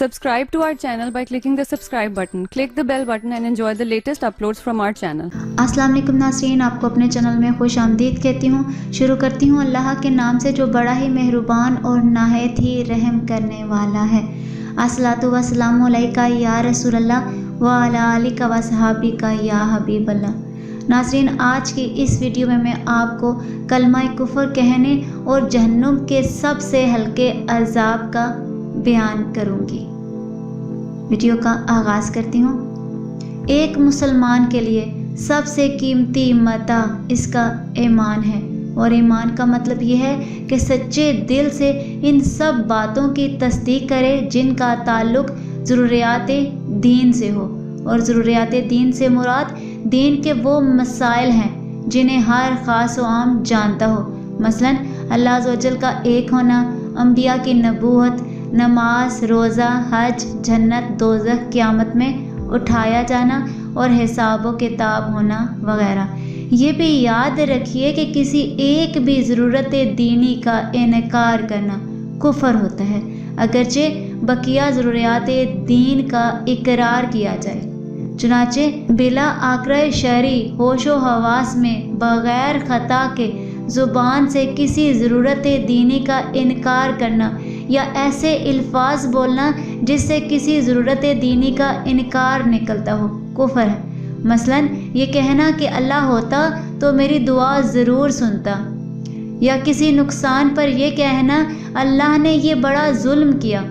Subscribe to our channel by clicking the subscribe button. Click the bell button and enjoy the latest uploads from our channel. अस्सलाम वालेकुम नाज़रीन, आपको अपने channel में खुश आमदीद कहती हूँ। शुरू करती हूँ अल्लाह के नाम से जो बड़ा ही मेहरबान और नहायत ही रहम करने वाला है। अस्सलातु वस्सलामु अलैका या रसूल अल्लाह व अला आलिका व सहाबिका या हबीब अल्लाह। नाज़रीन, आज की इस वीडियो में मैं आपको कलमा कुफ़र कहने और जहन्नुम के सबसे हल्के अज़ाब का बयान करूँगी। वीडियो का आगाज़ करती हूँ। एक मुसलमान के लिए सबसे कीमती मता इसका ईमान है, और ईमान का मतलब ये है कि सच्चे दिल से इन सब बातों की तस्दीक करे जिनका ताल्लुक़ ज़रूरियात दीन से हो। और ज़रूरियात दीन से मुराद दीन के वो मसाइल हैं जिन्हें हर ख़ास व आम जानता हो, मसलन अल्लाह अज़्ज़ व जल का एक होना, अम्बिया की नबूवत, नमाज, रोज़ा, हज, जन्नत, दोज़ख, क़यामत में उठाया जाना और हिसाब किताब होना वगैरह। ये भी याद रखिए कि किसी एक भी ज़रूरत दीनी का इनकार करना कुफ़र होता है, अगरचे बकिया ज़रूरियात दीन का इकरार किया जाए। चुनाचे बिला आक़राए शरई होशो हवास में बग़ैर ख़ता के ज़ुबान से किसी ज़रूरत दीनी का इनकार करना या ऐसे अल्फाज बोलना जिससे किसी ज़रूरत दीनी का इनकार निकलता हो कुफ़र है। मसलन ये कहना कि अल्लाह होता तो मेरी दुआ ज़रूर सुनता, या किसी नुकसान पर यह कहना अल्लाह ने ये बड़ा जुल्म किया।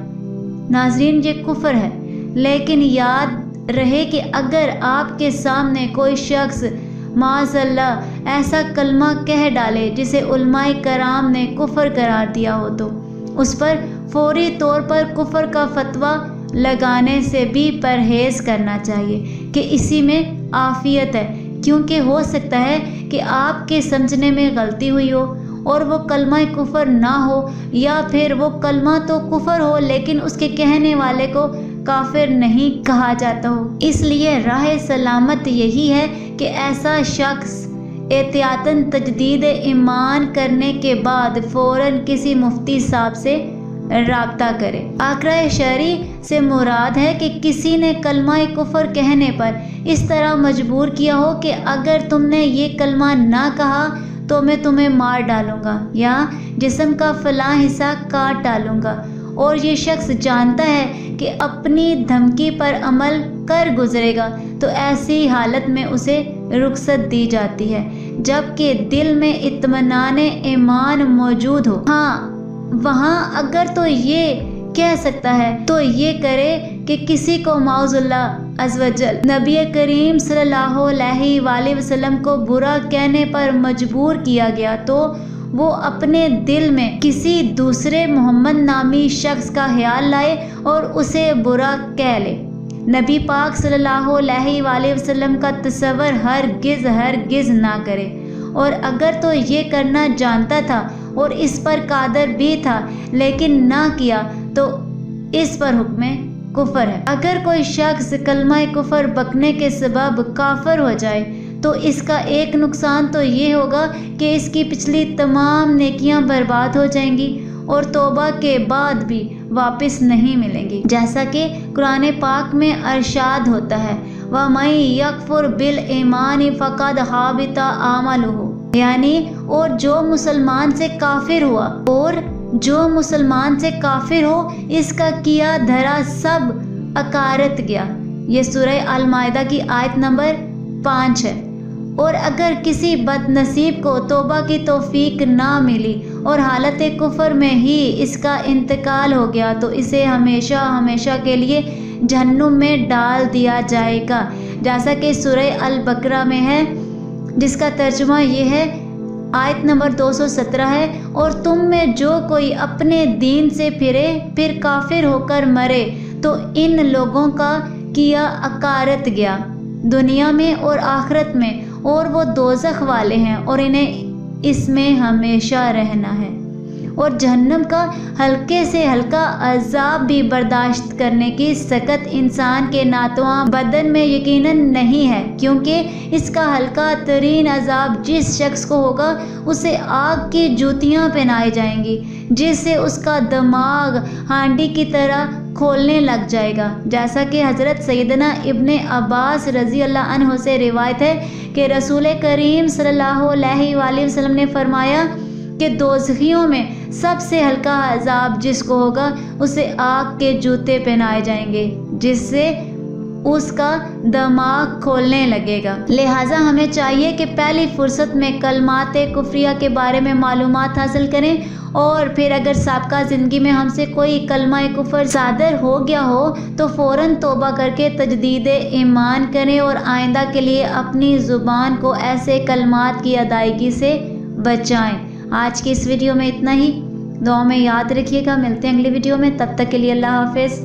नाज़रीन, ये कुफ़र है। लेकिन याद रहे कि अगर आपके सामने कोई शख्स माज़अल्लाह ऐसा कलमा कह डाले जिसे उलमाए कराम ने कुफ़र करार दिया हो, तो उस पर फौरी तौर पर कुफ़र का फतवा लगाने से भी परहेज़ करना चाहिए कि इसी में आफ़ियत है, क्योंकि हो सकता है कि आपके समझने में गलती हुई हो और वो कलमा कुफ़र ना हो, या फिर वो कलमा तो कुफ़र हो लेकिन उसके कहने वाले को काफिर नहीं कहा जाता हो। इसलिए राह सलामत यही है कि ऐसा शख्स एहतियातन तजदीद ईमान करने के बाद फ़ौरन किसी मुफ्ती साहब से राब्ता करे। आक़राए शरई से मुराद है कि किसी ने कलमा कुफ़र कहने पर इस तरह मजबूर किया हो कि अगर तुमने ये कलमा ना कहा तो मैं तुम्हें मार डालूँगा या जिस्म का फ़लाँ हिस्सा काट डालूँगा, और ये शख्स जानता है कि अपनी धमकी पर अमल कर गुजरेगा, तो ऐसी हालत में उसे रुखसत दी जाती है जबकि दिल में इत्मीनान ईमान मौजूद हो। हाँ, वहाँ अगर तो ये कह सकता है तो ये करे कि किसी को माउज़ुल्लाह अज़्वजल नबी करीम सल्लल्लाहु अलैहि वसल्लम को बुरा कहने पर मजबूर किया गया, तो वो अपने दिल में किसी दूसरे मोहम्मद नामी शख्स का ख्याल लाए और उसे बुरा कह ले। नबी पाक सल्लल्लाहु अलैहि वसल्लम का तस्वर हरगिज़ ना करे, और अगर तो ये करना जानता था और इस पर कादर भी था लेकिन ना किया तो इस पर हुक्म कुफ़र है। अगर कोई शख्स कलमा कुफ़र बकने के सबब काफिर हो जाए तो इसका एक नुकसान तो ये होगा कि इसकी पिछली तमाम नेकियां बर्बाद हो जाएंगी और तौबा के बाद भी वापस नहीं मिलेंगी, जैसा कि कुरान पाक में अरशाद होता है, व मई यकफुर बिल ईमान फ़क़द हाबिता आमलुहु, यानी और जो मुसलमान से काफिर हो इसका किया धरा सब अकारत गया। ये सूरह अल-माइदा की आयत नंबर 5 है। और अगर किसी बदनसीब को तौबा की तौफीक ना मिली और हालत कुफ़र में ही इसका इंतकाल हो गया, तो इसे हमेशा हमेशा के लिए जहन्नुम में डाल दिया जाएगा, जैसा कि सूरह अल-बकरा में है, जिसका तर्जुमा ये है, आयत नंबर 217 है, और तुम में जो कोई अपने दीन से फिरे फिर काफिर होकर मरे तो इन लोगों का किया अकारत गया दुनिया में और आखिरत में, और वो दोज़ख वाले हैं और इन्हें इसमें हमेशा रहना है। और जहन्नम का हल्के से हल्का अज़ाब भी बर्दाश्त करने की सकत इंसान के नातवा बदन में यकीनन नहीं है, क्योंकि इसका हल्का तरीन अज़ाब जिस शख्स को होगा उसे आग की जूतियाँ पहनाई जाएंगी, जिससे उसका दिमाग हांडी की तरह کھولنے لگ جائے گا، جیسا کہ حضرت سیدنا ابن عباس رضی اللہ عنہ سے روایت ہے کہ رسول کریم صلی اللہ علیہ وآلہ وسلم نے فرمایا کہ دوزخیوں میں سب سے ہلکا عذاب جس کو ہوگا اسے آگ کے جوتے پہنائے جائیں گے، جس سے اس کا دماغ کھولنے لگے گا۔ لہٰذا ہمیں چاہیے کہ پہلی فرصت میں کلمات کفریہ کے بارے میں معلومات حاصل کریں، اور پھر اگر سابقہ زندگی میں ہم سے کوئی کلمہ کفر صادر ہو گیا ہو تو فوراً توبہ کر کے تجدید ایمان کریں اور آئندہ کے لیے اپنی زبان کو ایسے کلمات کی ادائیگی سے بچائیں۔ آج کی اس ویڈیو میں اتنا ہی، دعا میں یاد رکھیے گا، ملتے ہیں اگلی ویڈیو میں، تب تک کے لیے اللہ حافظ۔